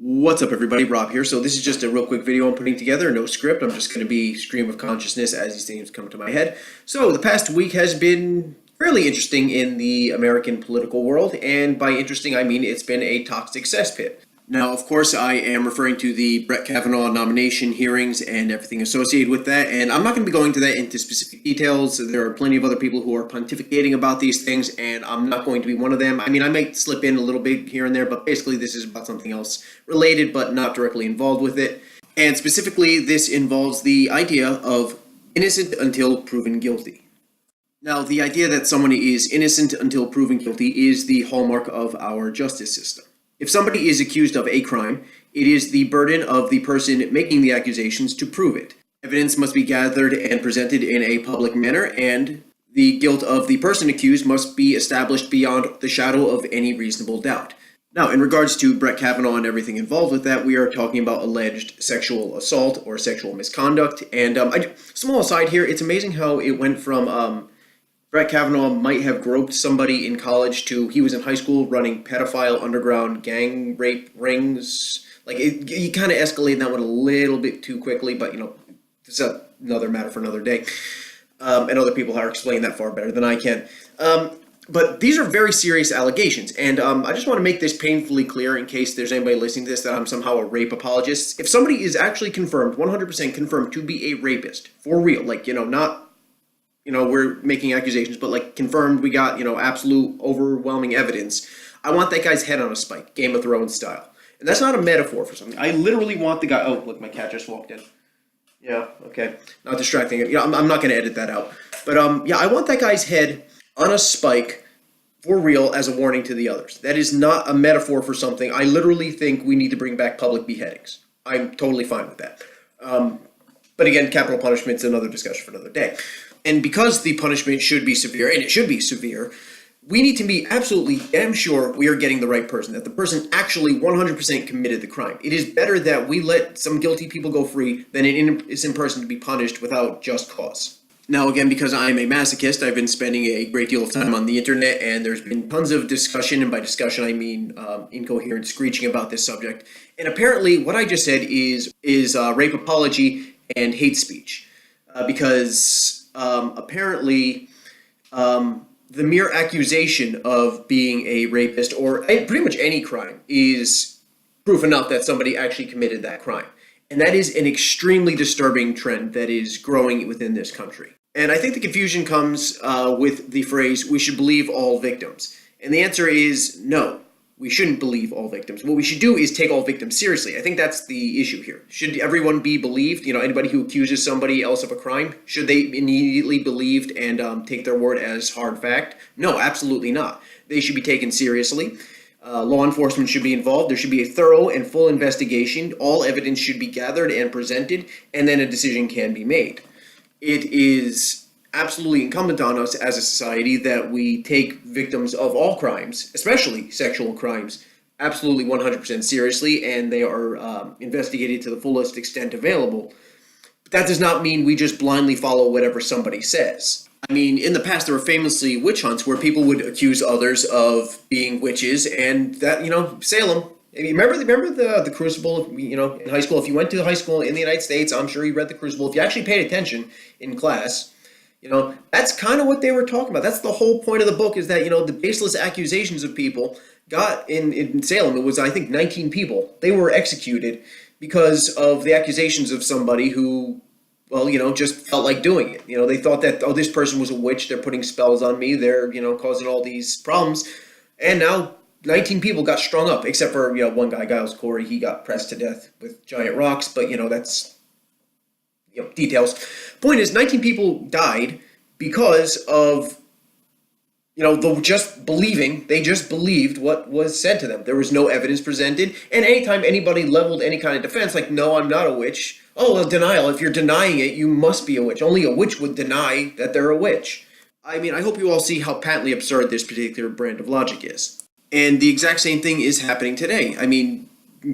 What's up, everybody? Rob here. So this is just a real quick video I'm putting together, no script. I'm just going to be stream of consciousness as these things come to my head. So the past week has been fairly interesting in the American political world, and by interesting I mean it's been a toxic cesspit. Now, of course, I am referring to the Brett Kavanaugh nomination hearings and everything associated with that, and I'm not going to be going to that into specific details. There are plenty of other people who are pontificating about these things, and I'm not going to be one of them. I mean, I might slip in a little bit here and there, but basically this is about something else related, but not directly involved with it. And specifically, this involves the idea of innocent until proven guilty. Now, the idea that someone is innocent until proven guilty is the hallmark of our justice system. If somebody is accused of a crime, it is the burden of the person making the accusations to prove it. Evidence must be gathered and presented in a public manner, and the guilt of the person accused must be established beyond the shadow of any reasonable doubt. Now, in regards to Brett Kavanaugh and everything involved with that, we are talking about alleged sexual assault or sexual misconduct. And small aside here, it's amazing how it went from Brett Kavanaugh might have groped somebody in college to he was in high school running pedophile underground gang rape rings. Like, he kind of escalated that one a little bit too quickly, but, it's another matter for another day. And other people are explaining that far better than I can. But these are very serious allegations, and I just want to make this painfully clear in case there's anybody listening to this that I'm somehow a rape apologist. If somebody is actually confirmed, 100% confirmed to be a rapist, for real, like, not we're making accusations, but like confirmed, we got, absolute overwhelming evidence. I want that guy's head on a spike, Game of Thrones style. And that's not a metaphor for something. I literally want the guy, oh, look, my cat just walked in. Yeah, okay. Not distracting. I'm not going to edit that out. But I want that guy's head on a spike for real as a warning to the others. That is not a metaphor for something. I literally think we need to bring back public beheadings. I'm totally fine with that. But again, capital punishment's another discussion for another day. And because the punishment should be severe, and it should be severe, we need to be absolutely damn sure we are getting the right person, that the person actually 100% committed the crime. It is better that we let some guilty people go free than an innocent person to be punished without just cause. Now, again, because I'm a masochist, I've been spending a great deal of time on the internet, and there's been tons of discussion, and by discussion I mean incoherent screeching about this subject. And apparently what I just said is rape apology and hate speech. Because apparently the mere accusation of being a rapist or pretty much any crime is proof enough that somebody actually committed that crime. And that is an extremely disturbing trend that is growing within this country. And I think the confusion comes with the phrase, we should believe all victims. And the answer is no. We shouldn't believe all victims. What we should do is take all victims seriously. I think that's the issue here. Should everyone be believed? Anybody who accuses somebody else of a crime, should they immediately believed and take their word as hard fact? No, absolutely not. They should be taken seriously. Law enforcement should be involved. There should be a thorough and full investigation. All evidence should be gathered and presented, and then a decision can be made. It is absolutely incumbent on us as a society that we take victims of all crimes, especially sexual crimes, absolutely 100% seriously, and they are investigated to the fullest extent available. But that does not mean we just blindly follow whatever somebody says. I mean, in the past, there were famously witch hunts where people would accuse others of being witches, and that, Salem. Remember the Crucible, in high school? If you went to high school in the United States, I'm sure you read the Crucible. If you actually paid attention in class, that's kind of what they were talking about. That's the whole point of the book, is that, the baseless accusations of people got in Salem. It was, I think, 19 people. They were executed because of the accusations of somebody who, just felt like doing it. They thought that, oh, this person was a witch. They're putting spells on me. They're, causing all these problems. And now 19 people got strung up, except for, one guy, Giles Corey. He got pressed to death with giant rocks. But, that's, details. Point is, 19 people died because of, they just believed what was said to them. There was no evidence presented. And anytime anybody leveled any kind of defense, like, no, I'm not a witch. Oh, well, denial. If you're denying it, you must be a witch. Only a witch would deny that they're a witch. I mean, I hope you all see how patently absurd this particular brand of logic is. And the exact same thing is happening today. I mean,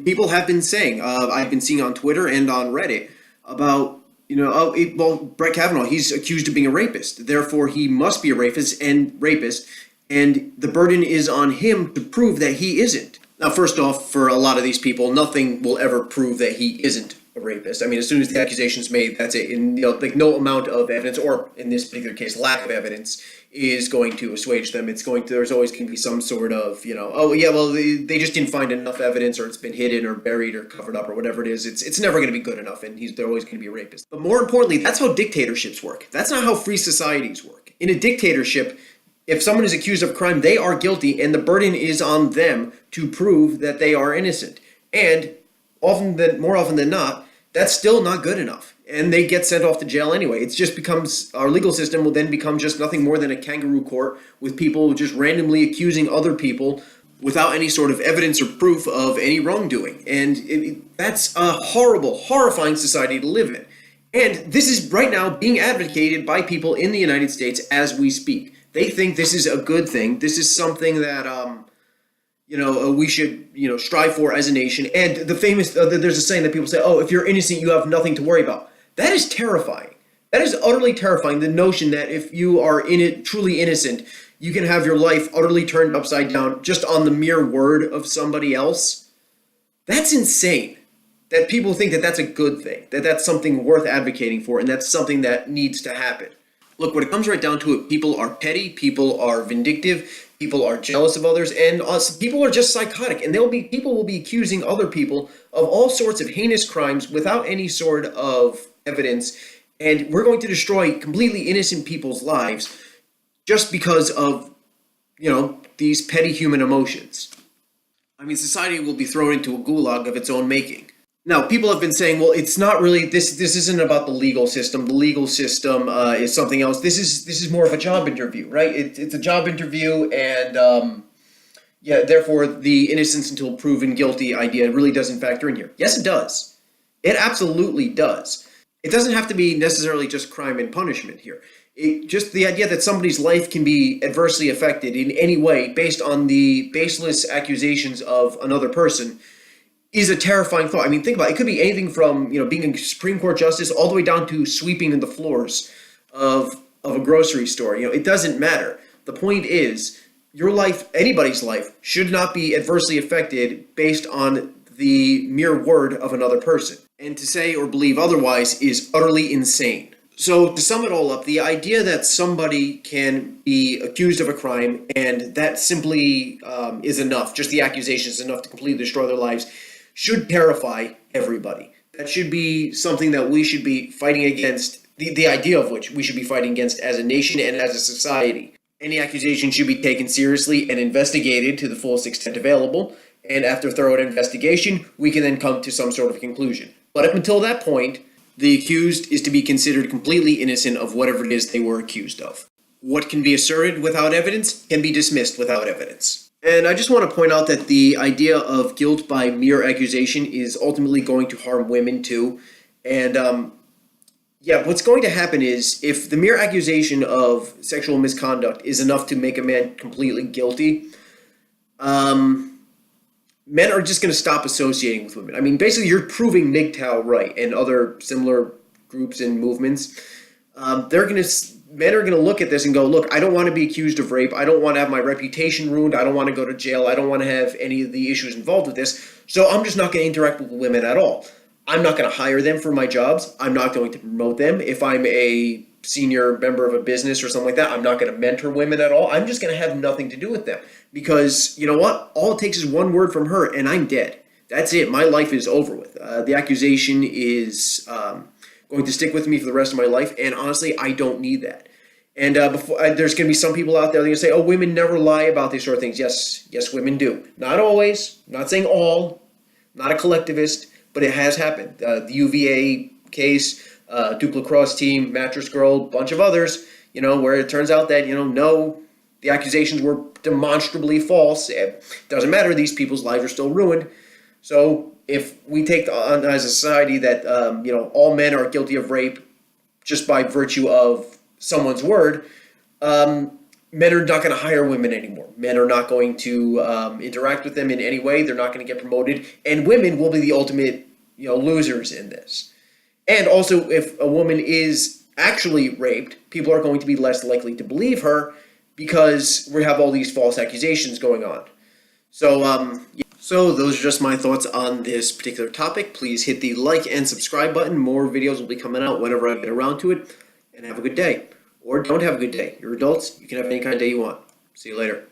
people have been saying, I've been seeing on Twitter and on Reddit about, Brett Kavanaugh, he's accused of being a rapist. Therefore, he must be a rapist, and the burden is on him to prove that he isn't. Now, first off, for a lot of these people, nothing will ever prove that he isn't a rapist. I mean, as soon as the accusation's made, that's it. And, like, no amount of evidence, or in this particular case, lack of evidence, is going to assuage them. There's always going to be some sort of, oh yeah, well, they just didn't find enough evidence, or it's been hidden or buried or covered up or whatever it is. It's never going to be good enough, and they're always going to be a rapist. But more importantly, that's how dictatorships work. That's not how free societies work. In a dictatorship, if someone is accused of crime, they are guilty, and the burden is on them to prove that they are innocent. And more often than not, that's still not good enough. And they get sent off to jail anyway. It just becomes, our legal system will then become just nothing more than a kangaroo court with people just randomly accusing other people without any sort of evidence or proof of any wrongdoing. And that's a horrible, horrifying society to live in. And this is right now being advocated by people in the United States as we speak. They think this is a good thing. This is something that, we should, strive for as a nation. And the famous, there's a saying that people say, oh, if you're innocent, you have nothing to worry about. That is terrifying. That is utterly terrifying, the notion that if you are truly innocent, you can have your life utterly turned upside down just on the mere word of somebody else. That's insane. That people think that that's a good thing, that that's something worth advocating for, and that's something that needs to happen. Look, when it comes right down to it, people are petty, people are vindictive, people are jealous of others, and people are just psychotic. And people will be accusing other people of all sorts of heinous crimes without any sort of evidence. And we're going to destroy completely innocent people's lives just because of, these petty human emotions. I mean, society will be thrown into a gulag of its own making. Now, people have been saying, well, it's not really, this isn't about the legal system. The legal system is something else. This is more of a job interview, right? It's a job interview, and therefore the innocence until proven guilty idea really doesn't factor in here. Yes, it does. It absolutely does. It doesn't have to be necessarily just crime and punishment here. Just the idea that somebody's life can be adversely affected in any way based on the baseless accusations of another person is a terrifying thought. I mean, think about it. It could be anything from, being a Supreme Court justice all the way down to sweeping the floors of a grocery store. It doesn't matter. The point is, your life, anybody's life, should not be adversely affected based on the mere word of another person. And to say or believe otherwise is utterly insane. So to sum it all up, the idea that somebody can be accused of a crime and that simply is enough, just the accusation is enough to completely destroy their lives, should terrify everybody. That should be something that we should be fighting against, the idea of which we should be fighting against as a nation and as a society. Any accusation should be taken seriously and investigated to the fullest extent available, and after thorough investigation, we can then come to some sort of conclusion. But up until that point, the accused is to be considered completely innocent of whatever it is they were accused of. What can be asserted without evidence can be dismissed without evidence. And I just want to point out that the idea of guilt by mere accusation is ultimately going to harm women too. And what's going to happen is if the mere accusation of sexual misconduct is enough to make a man completely guilty, men are just going to stop associating with women. I mean, basically, you're proving MGTOW right and other similar groups and movements. Men are going to look at this and go, look, I don't want to be accused of rape. I don't want to have my reputation ruined. I don't want to go to jail. I don't want to have any of the issues involved with this. So I'm just not going to interact with women at all. I'm not going to hire them for my jobs. I'm not going to promote them. If I'm a senior member of a business or something like that, I'm not going to mentor women at all. I'm just going to have nothing to do with them. Because, you know what? All it takes is one word from her and I'm dead. That's it. My life is over with. The accusation is going to stick with me for the rest of my life. And honestly, I don't need that. And there's going to be some people out there that are going to say, oh, women never lie about these sort of things. Yes, women do. Not always. I'm not saying all. Not a collectivist. But it has happened. The UVA case, Duke lacrosse team, Mattress Girl, bunch of others, where it turns out that, no, the accusations were demonstrably false. It doesn't matter. These people's lives are still ruined. So if we take on as a society that, all men are guilty of rape just by virtue of someone's word, men are not going to hire women anymore. Men are not going to interact with them in any way. They're not going to get promoted. And women will be the ultimate, losers in this. And also, if a woman is actually raped, people are going to be less likely to believe her because we have all these false accusations going on. So So those are just my thoughts on this particular topic. Please hit the like and subscribe button. More videos will be coming out whenever I get around to it. And have a good day. Or don't have a good day. You're adults. You can have any kind of day you want. See you later.